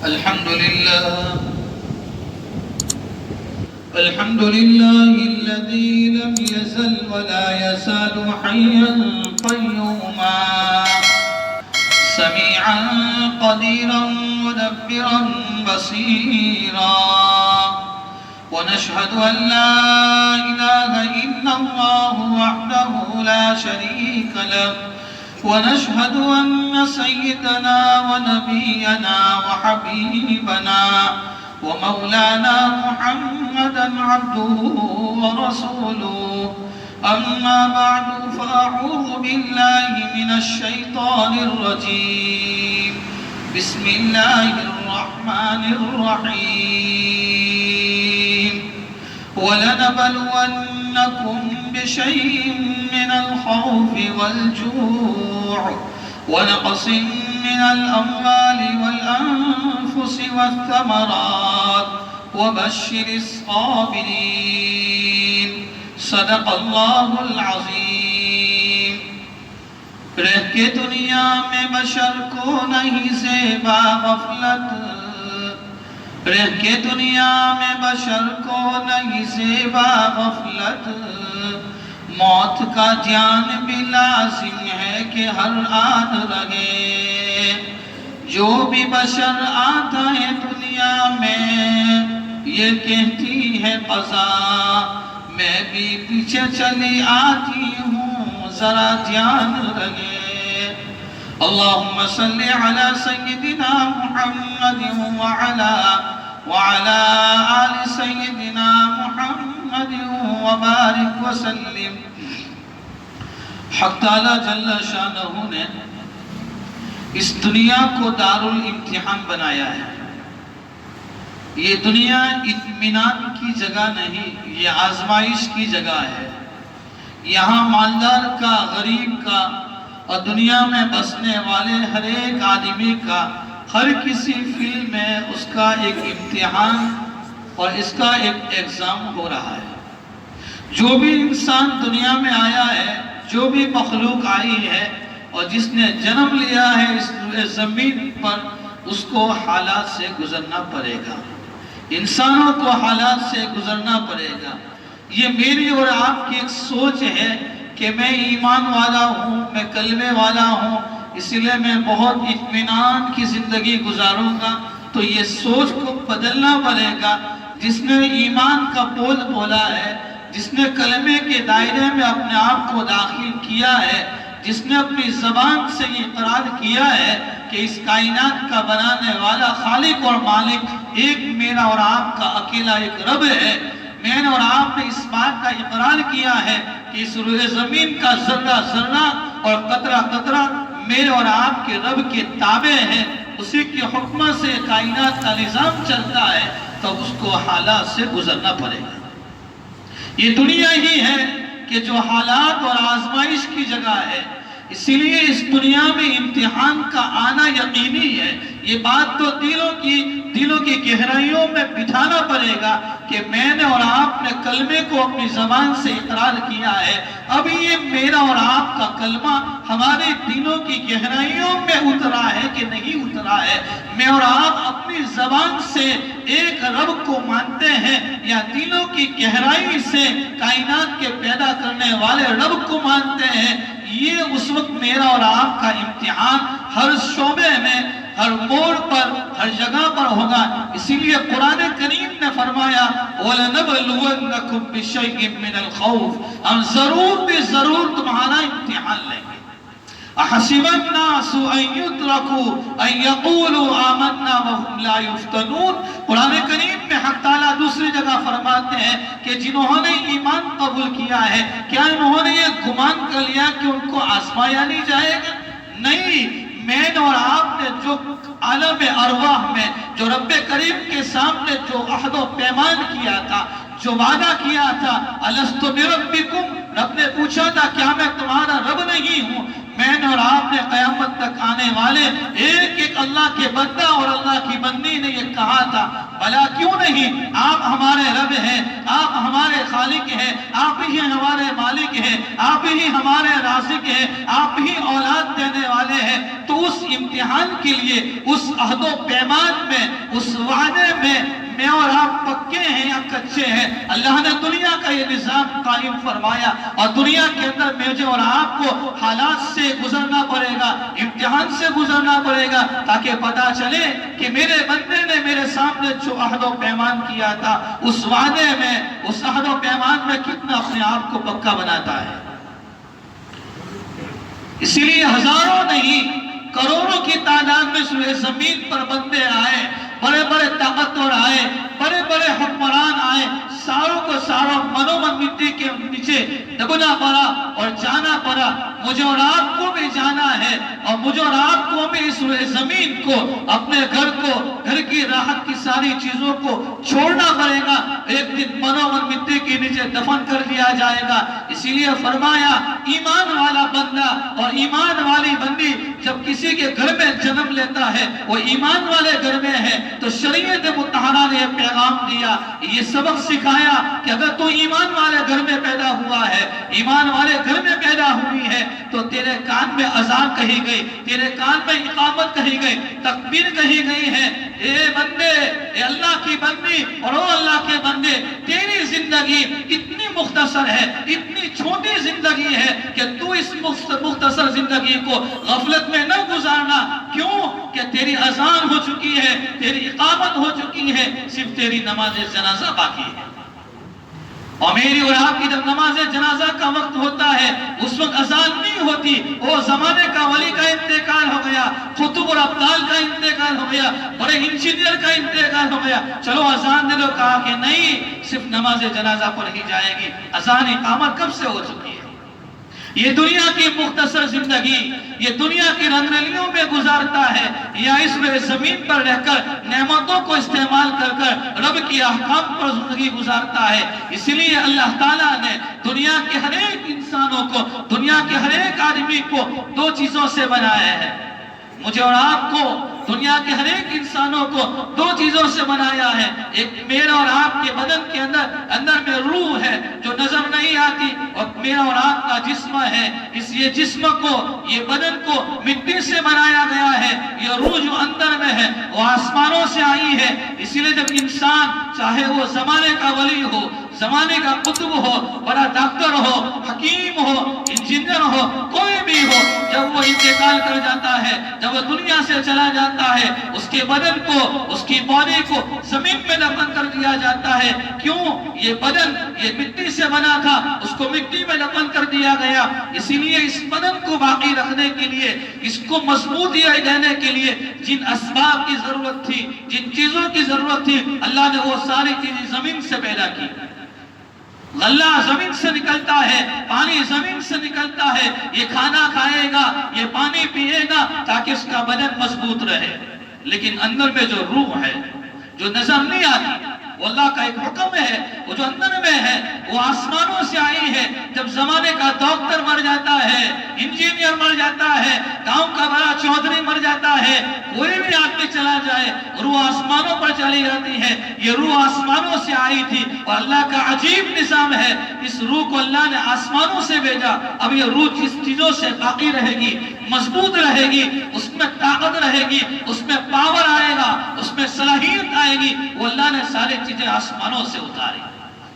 الحمد لله الذي لم يزل ولا يزال حيا قيوما سميعا قديرا مدبرا بصيرا. ونشهد أن لا إله إلا الله وحده لا شريك له. ونشهد أن سيدنا ونبينا وحبيبنا ومولانا محمدا عبده ورسوله. أما بعد فأعوذ بالله من الشيطان الرجيم. بسم الله الرحمن الرحيم. ولنبلونكم بشيء من الخوف والجوع ونقص من الأموال والأنفس والثمرات وبشر الصابرين. صدق اللہ العظیم. رہ کے دنیا میں بشر کو نہیں زیبا غفلت، رہ کے دنیا میں بشر کو نہیں زیبا غفلت. موت کا جان بھی لازم ہے کہ ہر آن رہے. جو بھی بشر آتا ہے دنیا میں یہ کہتی ہے قضا، میں بھی پیچھے چلی آتی ہوں ذرا دھیان رہے. اللہم صلی علی سیدنا محمد وعلی آل سیدنا محمد وبارک وسلم. حق تعالی جل شانہ نے اس دنیا کو دار الامتحان بنایا ہے. یہ دنیا اطمینان کی جگہ نہیں، یہ آزمائش کی جگہ ہے. یہاں مالدار کا، غریب کا اور دنیا میں بسنے والے ہر ایک آدمی کا، ہر کسی فیلڈ میں اس کا ایک امتحان اور اس کا ایک ایگزام ہو رہا ہے. جو بھی انسان دنیا میں آیا ہے، جو بھی مخلوق آئی ہے اور جس نے جنم لیا ہے اس زمین پر، اس کو حالات سے گزرنا پڑے گا. انسانوں کو حالات سے گزرنا پڑے گا. یہ میری اور آپ کی ایک سوچ ہے کہ میں ایمان والا ہوں، میں کلمے والا ہوں، اس لیے میں بہت اطمینان کی زندگی گزاروں گا. تو یہ سوچ کو بدلنا پڑے گا. جس نے ایمان کا بول بولا ہے، جس نے کلمے کے دائرے میں اپنے آپ کو داخل کیا ہے، جس نے اپنی زبان سے یہ اقرار کیا ہے کہ اس کائنات کا بنانے والا خالق اور مالک ایک میرا اور آپ کا اکیلا ایک رب ہے. میں نے اور آپ نے اس بات کا اقرار کیا ہے کہ اس روئے زمین کا ذرہ ذرہ اور قطرہ قطرہ میرے اور آپ کے رب کے تابع ہے. اسی کے حکم سے کائنات کا نظام چلتا ہے. تو اس کو حالات سے گزرنا پڑے گا. یہ دنیا ہی ہے کہ جو حالات اور آزمائش کی جگہ ہے. اسی لیے اس دنیا میں امتحان کا آنا یقینی ہے. یہ بات تو دلوں کی گہرائیوں میں بٹھانا پڑے گا کہ میں نے اور آپ نے کلمے کو اپنی زبان سے اقرار کیا ہے. اب یہ میرا اور آپ کا کلمہ ہمارے دلوں کی گہرائیوں میں اترا ہے کہ نہیں اترا ہے. میں اور آپ اپنی زبان سے ایک رب کو مانتے ہیں یا دلوں کی گہرائی سے کائنات کے پیدا کرنے والے رب کو مانتے ہیں. یہ اس وقت میرا اور آپ کا امتحان ہر شعبے میں، ہر موڑ پر، ہر جگہ پر ہوگا. اسی لیے قرآن کریم نے فرمایا وَلَنَبْلُوَنَّكُمْ بِشَيْءٍ مِّنَ الْخَوْفِ. ہم ضرور بھی ضرور تمہارا امتحان لیں گے. أَحَسِبَ النَّاسُ أَن يُتْرَكُوا أَن يَقُولُوا آمَنَّا وَهُمْ لَا يُفْتَنُونَ. قرآن کریم میں حق تعالیٰ دوسری جگہ فرماتے ہیں کہ جنہوں نے ایمان قبول کیا ہے، کیا انہوں نے یہ گمان کر لیا کہ ان کو آزمایا نہیں جائے گا؟ نہیں. میں اور آپ نے جو عالم ارواح میں جو رب کریم کے سامنے جو عہد و پیمان کیا تھا، جو وعدہ کیا تھا، الستُ بربکم، رب نے پوچھا تھا کیا میں تمہارا رب نہیں ہوں؟ میں نے اور آپ نے قیامت تک آنے والے ایک ایک اللہ کے بندہ اور اللہ کی بندی نے یہ کہا تھا بھلا کیوں نہیں، آپ ہمارے رب ہیں، آپ ہمارے خالق ہیں، آپ ہی ہمارے مالک ہیں، آپ ہی ہمارے رازق ہیں، آپ ہی اولاد دینے والے ہیں۔ تو اس امتحان کے لیے، اس عہد و پیمان میں، اس وعدے میں اور آپ پکے ہیں یا کچے ہیں؟ اللہ نے دنیا کا یہ نظام قائم فرمایا اور دنیا کے اندر مجھے اور آپ کو حالات سے گزرنا پڑے گا، امتحان سے گزرنا پڑے گا، تاکہ پتا چلے کہ میرے بندے نے میرے سامنے جو عہد و پیمان کیا تھا اس وعدے میں، اس عہد و پیمان میں کتنا اپنے آپ کو پکا بناتا ہے۔ اسی لیے ہزاروں نہیں کروڑوں کی تعداد میں سورہ زمین پر بندے آئے، بڑے بڑے طاقتور آئے، بڑے بڑے حکمران آئے، ساروں کو ساروں منومن مٹی کے نیچے دبنا پڑا اور جانا پڑا۔ مجھے اور آپ کو بھی جانا ہے اور مجھے اور آپ کو بھی اس زمین کو، اپنے گھر کو، گھر کی راحت کی ساری چیزوں کو چھوڑنا پڑے گا۔ ایک دن منومن مٹی کے نیچے دفن کر دیا جائے گا۔ اسی لیے فرمایا ایمان والا بندہ اور ایمان والی بندی جب کسی کے گھر میں جنم لیتا ہے، وہ ایمان والے گھر میں ہے، تو شریعت مطہرہ نے یہ پیغام دیا، یہ سبق سکھایا کہ اگر تو ایمان والے گھر میں پیدا ہوا ہے، ایمان والے گھر میں پیدا ہوئی ہے، تو تیرے کان میں اذان کہی گئی، تیرے کان میں اقامت کہی گئی، تکبیر کہی گئی ہے۔ اے بندے، اے اللہ کی بندی اور او اللہ کے بندے، تیری زندگی اتنی مختصر ہے، اتنی چھوٹی زندگی ہے کہ تو اس مختصر زندگی کو غفلت میں نہ گزارنا۔ کیوں کہ تیری اذان ہو چکی ہے، تیری اقامت ہو چکی ہے، صرف تیری نماز جنازہ باقی ہے۔ اور میری اور آپ کی جب نماز جنازہ کا وقت ہوتا ہے اس وقت اذان نہیں ہوتی، وہ زمانے کا ولی کا انتقال ہو گیا، قطب اور ابدال کا انتقال ہو گیا، بڑے انجینئر کا انتقال ہو گیا، چلو اذان دے دو، کہا کہ نہیں، صرف نماز جنازہ پڑھی جائے گی۔ اذان اقامت کب سے ہو چکی ہے؟ یہ دنیا کی مختصر زندگی، یہ دنیا کی رنگریلیوں میں گزارتا ہے یا اس میں زمین پر رہ کر نعمتوں کو استعمال کر کر رب کی احکام پر زندگی گزارتا ہے۔ اس لیے اللہ تعالیٰ نے دنیا کے ہر ایک انسانوں کو، دنیا کے ہر ایک آدمی کو دو چیزوں سے بنایا ہے۔ مجھے اور آپ کو، دنیا کے ہر ایک انسانوں کو دو چیزوں سے بنایا ہے۔ ایک میرا اور آپ کے بدن کے اندر میں روح ہے جو نظر نہیں آتی، اور میرا اور آپ کا جسم ہے۔ اس یہ جسم کو، یہ بدن کو مٹی سے بنایا گیا ہے۔ یہ روح جو اندر میں ہے وہ آسمانوں سے آئی ہے۔ اسی لیے جب انسان، چاہے وہ زمانے کا ولی ہو، زمانے کا قطب ہو، بڑا ڈاکٹر ہو، حکیم ہو، انجینئر ہو، کوئی بھی ہو، جب وہ انتقال کر جاتا ہے، جب وہ دنیا سے چلا جاتا ہے، اس کے بدن کو، اس کی باڈی کو زمین میں دفن کر دیا جاتا ہے۔ کیوں؟ یہ بدن یہ مٹی سے بنا تھا، اس کو مٹی میں دفن کر دیا گیا۔ اسی لیے اس بدن کو باقی رکھنے کے لیے، اس کو مضبوطی دینے کے لیے جن اسباب کی ضرورت تھی، جن چیزوں کی ضرورت تھی، اللہ نے وہ ساری چیزیں زمین سے پیدا کی۔ غلہ زمین سے نکلتا ہے، پانی زمین سے نکلتا ہے، یہ کھانا کھائے گا، یہ پانی پیے گا تاکہ اس کا بدن مضبوط رہے۔ لیکن اندر میں جو روح ہے، جو نظر نہیں آتی، وہ اللہ کا ایک حکم ہے، وہ جو اندر میں ہے وہ آسمانوں سے آئی ہے۔ جب زمانے کا ڈاکٹر مر جاتا ہے، انجینئر مر جاتا ہے، گاؤں کا بڑا چودھری مر جاتا ہے، کوئی بھی آدمی چلا جائے، روح آسمانوں پر چلی جاتی ہے۔ یہ روح آسمانوں سے آئی تھی اور اللہ کا عجیب نظام ہے، اس روح کو اللہ نے آسمانوں سے بھیجا۔ اب یہ روح جس چیزوں سے باقی رہے گی، مضبوط رہے گی، اس میں طاقت رہے گی، اس میں پاور آئے گا، اس میں صلاحیت آئے گی، وہ اللہ نے سارے چیزیں آسمانوں سے اتاری۔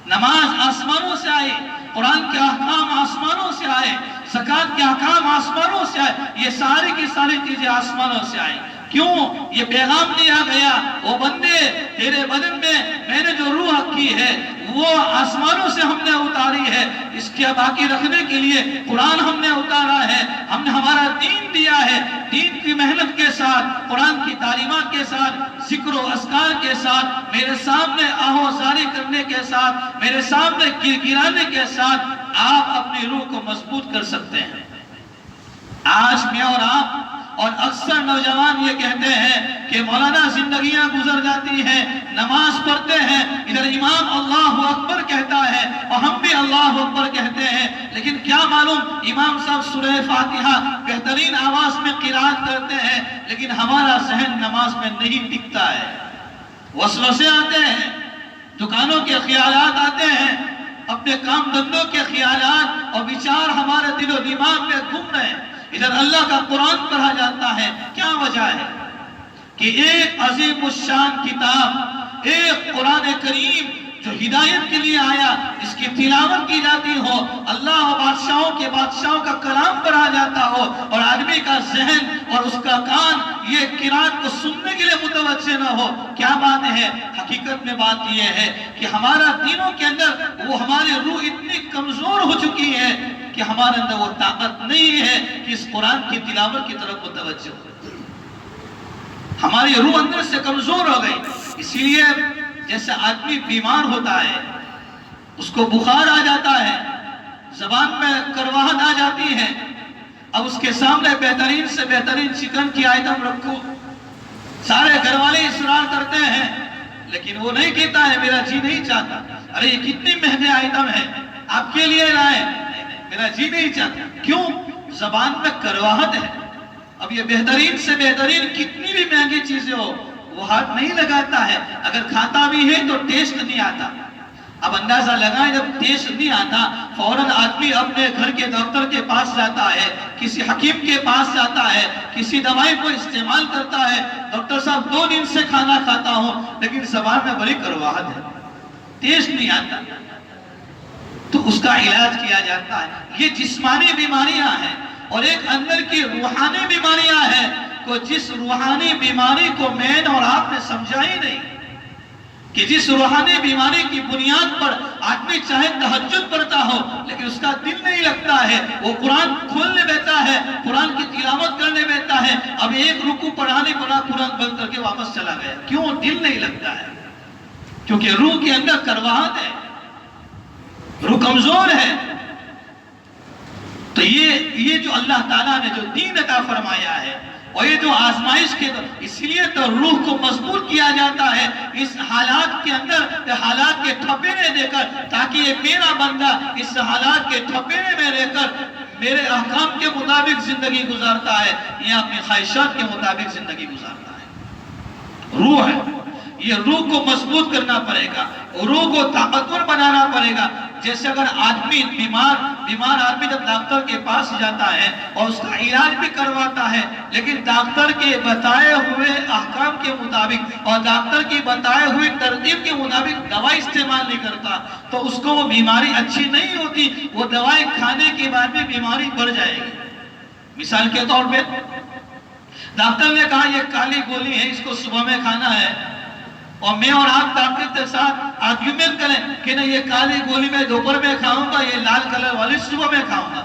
نماز آسمانوں سے آئی، قرآن کے احکام آسمانوں سے آئے، زکوٰۃ کے احکام آسمانوں سے آئے، یہ ساری کی ساری چیزیں آسمانوں سے آئیں۔ کیوں؟ یہ پیغام دیا گیا، وہ بندے تیرے بدن میں نے جو روح رکھی ہے وہ آسمانوں سے ہم نے اتاری ہے۔ اس کے باقی رکھنے کے لیے قرآن ہم نے اتارا ہے، ہم نے ہمارا دین دیا ہے۔ دین کی محنت کے ساتھ، قرآن کی تعلیمات کے ساتھ، ذکر و اذکار کے ساتھ، میرے سامنے آہوازاری کرنے کے ساتھ، میرے سامنے گرانے کے ساتھ آپ اپنی روح کو مضبوط کر سکتے ہیں۔ آج میں اور آپ اور اکثر نوجوان یہ کہتے ہیں کہ مولانا زندگیاں گزر جاتی ہیں، نماز پڑھتے ہیں، ادھر امام اللہ اکبر کہتا ہے اور ہم بھی اللہ اکبر کہتے ہیں، لیکن کیا معلوم امام صاحب سورہ فاتحہ بہترین آواز میں قرات کرتے ہیں، لیکن ہمارا ذہن نماز میں نہیں ٹکتا ہے، وسوسے آتے ہیں، دکانوں کے خیالات آتے ہیں، اپنے کام دھندوں کے خیالات اور وچار ہمارے دل و دماغ میں گھوم رہے ہیں، ادھر اللہ کا قرآن پڑھا جاتا ہے۔ کیا وجہ ہے کہ ایک عظیم الشان کتاب، ایک قرآن کریم جو ہدایت کے لیے آیا، اس کی تلاوت کی جاتی ہو، اللہ و بادشاہوں کا کلام پڑھا جاتا ہو، اور آدمی کا ذہن اور اس کا کان یہ قرآن کو سننے کے لیے متوجہ نہ ہو، کیا بات ہے؟ حقیقت میں بات یہ ہے کہ ہمارا دینوں کے اندر وہ ہماری روح اتنی کمزور ہو چکی ہے کہ ہمارے اندر وہ طاقت نہیں ہے کہ اس قرآن کی تلاوت کی طرف متوجہ ہو، ہماری روح اندر سے کمزور ہو گئی۔ اسی لیے جیسے آدمی بیمار ہوتا ہے، اس کو بخار آ جاتا ہے، زبان میں کرواہٹ آ جاتی ہے، اب اس کے سامنے بہترین سے بہترین چکن کی آئٹم رکھو، سارے گھر والے اصرار کرتے ہیں، لیکن وہ نہیں کہتا ہے میرا جی نہیں چاہتا، ارے یہ کتنی مہنگے آئٹم ہے، آپ کے لیے لائے، میرا جی نہیں چاہتا، کیوں؟ زبان میں کرواہٹ ہے۔ اب یہ بہترین سے بہترین کتنی بھی مہنگی چیزیں ہو، وہ ہاتھ نہیں لگاتا ہے، اگر کھاتا بھی ہے تو ٹیسٹ نہیں آتا۔ اب اندازہ لگائیں، جب ٹیسٹ نہیں آتا فوراً آدمی اپنے گھر کے ڈاکٹر کے پاس جاتا ہے، کسی حکیم کے پاس جاتا ہے، کسی دوائی کو استعمال کرتا ہے، ڈاکٹر صاحب 2 دن سے کھانا کھاتا ہوں لیکن زبان میں بڑی کرواہٹ ہے، ٹیسٹ نہیں آتا، تو اس کا علاج کیا جاتا ہے۔ یہ جسمانی بیماریاں ہیں، اور ایک اندر کی روحانی بیماریاں ہیں، کو جس روحانی بیماری کو میں اور آپ نے سمجھا ہی نہیں، کہ جس روحانی بیماری کی بنیاد پر آدمی چاہے تہجد پڑھتا ہو لیکن اس کا دل نہیں لگتا ہے، وہ قرآن کھولنے بیٹھا ہے، قرآن کی تلاوت کرنے بیٹھا ہے، اب ایک رکوع پڑھا نہیں پڑھا، قرآن بند کر کے واپس چلا گیا، کیوں؟ دل نہیں لگتا ہے، کیونکہ روح کے اندر کرواہٹ ہے، روح کمزور ہے۔ تو یہ جو اللہ تعالیٰ نے جو دین عطا فرمایا ہے، اور یہ جو آزمائش کے اس لیے تو روح کو مضبوط کیا جاتا ہے اس حالات کے اندر، حالات کے ٹھپیرے دے کر، تاکہ یہ میرا بندہ اس حالات کے ٹھپیرے میں رہ کر میرے احکام کے مطابق زندگی گزارتا ہے یا اپنی خواہشات کے مطابق زندگی گزارتا ہے۔ روح ہے، یہ روح کو مضبوط کرنا پڑے گا، روح کو طاقتور بنانا پڑے گا۔ جیسے اگر آدمی بیمار آدمی جب ڈاکٹر کے پاس جاتا ہے اور اس کا علاج بھی کرواتا ہے، لیکن ڈاکٹر کے بتائے ہوئے احکام کے مطابق اور ڈاکٹر کی بتائے ہوئے ترتیب کے مطابق دوائی استعمال نہیں کرتا تو اس کو وہ بیماری اچھی نہیں ہوتی، وہ دوائی کھانے کے بعد بھی بیماری بڑھ جائے گی۔ مثال کے طور پہ ڈاکٹر نے کہا یہ کالی گولی ہے، اس کو صبح میں کھانا ہے، اور میں اور آپ ڈاکٹر کے ساتھ آرگیومنٹ کریں کہ نہیں یہ کالی گولی میں دوپہر میں کھاؤں گا، یہ لال کلر والی صبح میں کھاؤں گا۔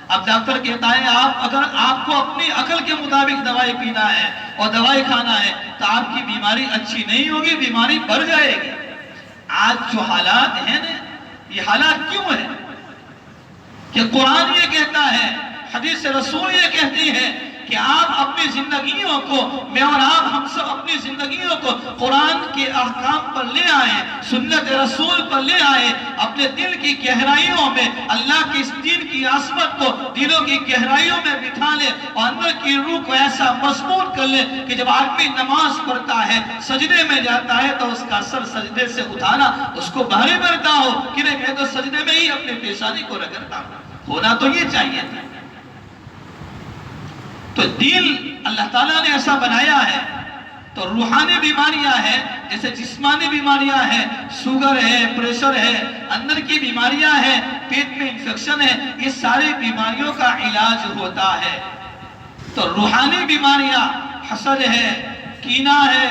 اب ڈاکٹر کہتا ہے اگر آپ کو اپنی عقل کے مطابق دوائی پینا ہے اور دوائی کھانا ہے تو آپ کی بیماری اچھی نہیں ہوگی، بیماری بڑھ جائے گی۔ آج جو حالات ہیں نا، یہ حالات کیوں ہیں؟ کہ قرآن یہ کہتا ہے، حدیث رسول یہ کہتی ہے کہ آپ اپنی زندگیوں کو، میں اور آپ ہم سب اپنی زندگیوں کو قرآن کے احکام پر لے آئیں، سنت رسول پر لے آئیں، اپنے دل کی گہرائیوں میں اللہ کے اس دین کی عظمت کو دلوں کی گہرائیوں میں بٹھا لیں اور اندر کی روح کو ایسا مضبوط کر لیں کہ جب آدمی نماز پڑھتا ہے، سجدے میں جاتا ہے تو اس کا سر سجدے سے اٹھانا اس کو بھاری پڑتا ہو کہ نہیں میں تو سجدے میں ہی اپنے پیشانی کو رگڑتا ہوں، ہونا تو یہ چاہیے تھا۔ تو دل اللہ تعالیٰ نے ایسا بنایا ہے۔ تو روحانی بیماریاں ہیں، جیسے جسمانی بیماریاں ہیں، شوگر ہے، پریشر ہے، اندر کی بیماریاں ہیں، پیٹ میں انفیکشن ہے، یہ ساری بیماریوں کا علاج ہوتا ہے۔ تو روحانی بیماریاں حسد ہے، کینہ ہے،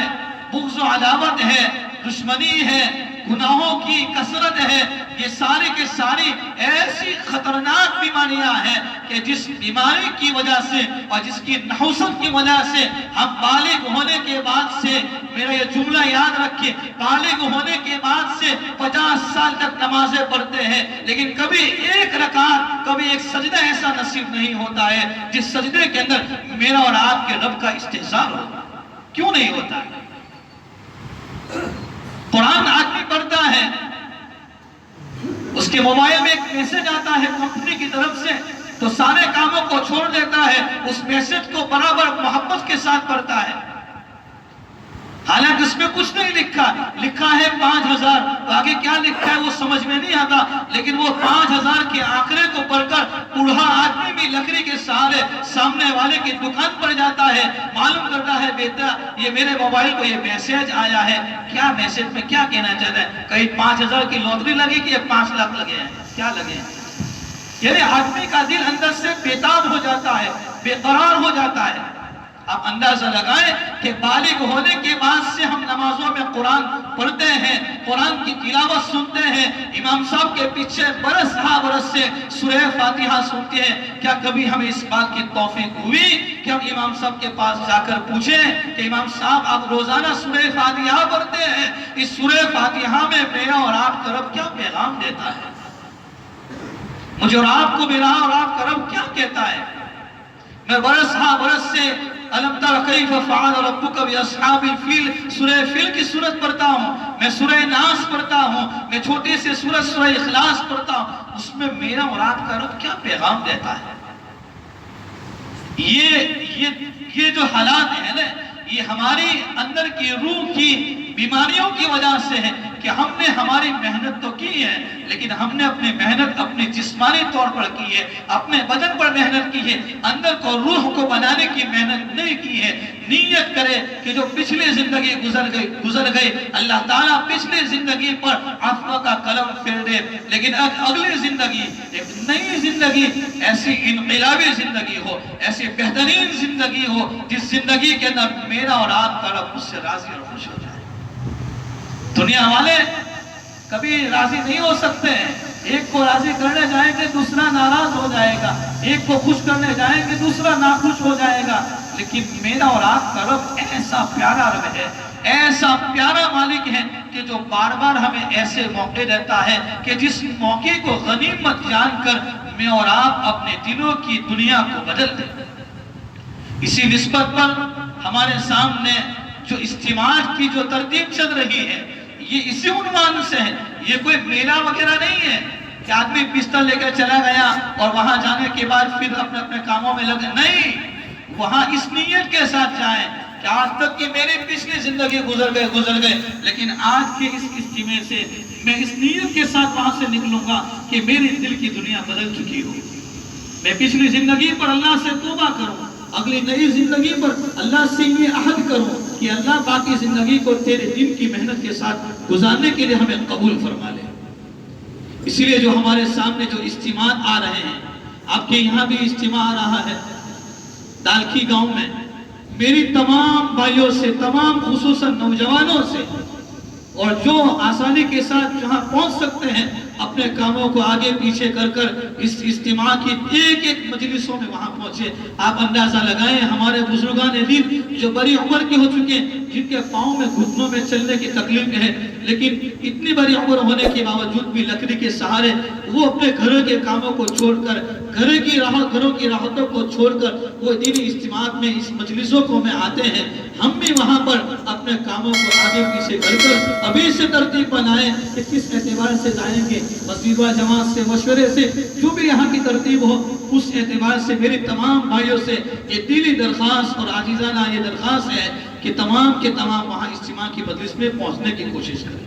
بغض و عداوت ہے، دشمنی ہے، گناہوں کی کثرت ہے، یہ ساری کے ساری ایسی خطرناک بیماریاں ہیں کہ جس بیماری کی وجہ سے اور جس کی نحوست کی وجہ سے ہم بالغ ہونے کے بعد سے، میرا یہ جملہ یاد رکھیں، بالغ ہونے کے بعد سے 50 سال تک نمازیں پڑھتے ہیں، لیکن کبھی ایک رکعت، کبھی ایک سجدہ ایسا نصیب نہیں ہوتا ہے جس سجدے کے اندر میرا اور آپ کے رب کا استحضار ہو۔ کیوں نہیں ہوتا ہے؟ قرآن آدمی پڑھتا ہے، اس کے موبائل میں ایک میسج آتا ہے کمپنی کی طرف سے، تو سارے کاموں کو چھوڑ دیتا ہے، اس میسج کو برابر محبت کے ساتھ پڑھتا ہے، حالانکہ اس میں کچھ نہیں لکھا ہے 5000، آگے کیا لکھا ہے وہ سمجھ میں نہیں آتا، لیکن وہ 5000 کے آنکڑے کو پڑھ کر بوڑھا آدمی بھی لکڑی کے سہارے سامنے والے کی دکان پر جاتا ہے، معلوم کرتا ہے بیٹا یہ میرے موبائل کو یہ میسج آیا ہے، کیا میسج میں کیا کہنا چاہتا ہے؟ کہیں 5000 کی لوٹری لگے کہ 5 لاکھ لگے ہیں، کیا لگے ہیں؟ یعنی آدمی کا دل اندر سے بےتاب ہو جاتا ہے، بے قرار ہو جاتا ہے۔ آپ اندازہ لگائیں کہ بالغ ہونے کے بعد سے ہم نمازوں میں قرآن پڑھتے ہیں، قرآن کی تلاوت سنتے ہیں، امام صاحب کے پیچھے برس ہا برس سے سورہ فاتحہ سنتے ہیں، کیا کبھی ہمیں اس بات کی توفیق ہوئی کہ ہم امام صاحب کے پاس جا کر پوچھیں کہ امام صاحب آپ روزانہ سورہ فاتحہ پڑھتے ہیں، اس سورہ فاتحہ میں میرا اور آپ کا رب کیا پیغام دیتا ہے؟ مجھے اور آپ کو میرا اور آپ کا رب کیا کہتا ہے؟ میں برس ہا برس سے الم تر کیف فعل ربک باصحاب الفیل سورہ فیل کی سورت پڑھتا ہوں، میں سورہ ناس پڑھتا ہوں، میں چھوٹے سے سورہ اخلاص پڑھتا ہوں، اس میں میرا اور آپ کا رب کیا پیغام دیتا ہے؟ یہ جو حالات ہیں نا، یہ ہماری اندر کی روح کی بیماریوں کی وجہ سے ہے کہ ہم نے ہماری محنت تو کی ہے، لیکن ہم نے اپنی محنت اپنے جسمانی طور پر کی ہے، اپنے بدن پر محنت کی ہے، اندر کو روح کو بنانے کی محنت نہیں کی ہے۔ نیت کرے کہ جو پچھلی زندگی گزر گئی اللہ تعالیٰ پچھلی زندگی پر عفو کا قلم پھیر دے، لیکن اگلی زندگی ایک نئی زندگی، ایسی انقلابی زندگی ہو، ایسی بہترین زندگی ہو جس زندگی کے اندر میرا اور آپ کا رب اس سے راضی اور خوش ہو جائے۔ دنیا والے کبھی راضی نہیں ہو سکتے ہیں، ایک کو راضی کرنے جائیں گے دوسرا ناراض ہو جائے گا، ایک کو خوش کرنے جائیں گے دوسرا ناخوش ہو جائے گا، لیکن میرا اور آپ کا رب ایسا پیارا رب ہے، ایسا پیارا مالک ہے کہ جو بار بار ہمیں ایسے موقع دیتا ہے کہ جس موقع کو غنیمت جان کر میں اور آپ اپنے دلوں کی دنیا کو بدل دیں۔ اسی نسبت پر ہمارے سامنے جو اجتماع کی جو ترتیب چل رہی ہے یہ اسی عنوان سے ہے، یہ کوئی میلہ وغیرہ نہیں ہے کہ آدمی بستر لے کر چلا گیا اور وہاں جانے کے بعد پھر اپنے کاموں میں لگے، نہیں، وہاں اس نیت کے ساتھ جائیں کہ آج تک کی میری پچھلی زندگی گزر گئے، لیکن آج کے اس اجتماع سے میں اس نیت کے ساتھ وہاں سے نکلوں گا کہ میری دل کی دنیا بدل چکی ہو، میں پچھلی زندگی پر اللہ سے توبہ کروں، اگلی نئی زندگی پر اللہ سے یہ عہد کروں کہ اللہ باقی زندگی کو تیرے دین کی محنت کے ساتھ گزارنے کے لیے ہمیں قبول فرما لے۔ اسی لیے جو ہمارے سامنے جو اجتماع آ رہے ہیں، آپ کے یہاں بھی اجتماع آ رہا ہے دالکی گاؤں میں، میری تمام بھائیوں سے، تمام خصوصاً نوجوانوں سے، اور جو آسانی کے ساتھ جہاں پہنچ سکتے ہیں اپنے کاموں کو آگے پیچھے کر اس اجتماع کی ایک ایک مجلسوں میں وہاں پہنچے۔ آپ اندازہ لگائیں ہمارے بزرگان دین جو بڑی عمر کے ہو چکے ہیں، جن کے پاؤں میں گھٹنوں میں چلنے کی تکلیف ہے، لیکن اتنی بڑی عمر ہونے کے باوجود بھی لکڑی کے سہارے وہ اپنے گھروں کے کاموں کو چھوڑ کر، گھروں کی راحتوں کو چھوڑ کر وہ دینی اجتماع میں اس مجلسوں کو میں آتے ہیں۔ ہم بھی وہاں پر اپنے کاموں کو آگے پیچھے کر ابھی سے ترتیب بنائیں کہ کس اعتبار سے جائیں گے، مسجد و جماعت سے، مشورے سے، جو بھی یہاں کی ترتیب ہو اس اعتبار سے میری تمام بھائیوں سے یہ دلی درخواست اور عاجزانہ یہ درخواست ہے کہ تمام کے تمام وہاں اجتماع کی مجلس میں پہنچنے کی کوشش کریں۔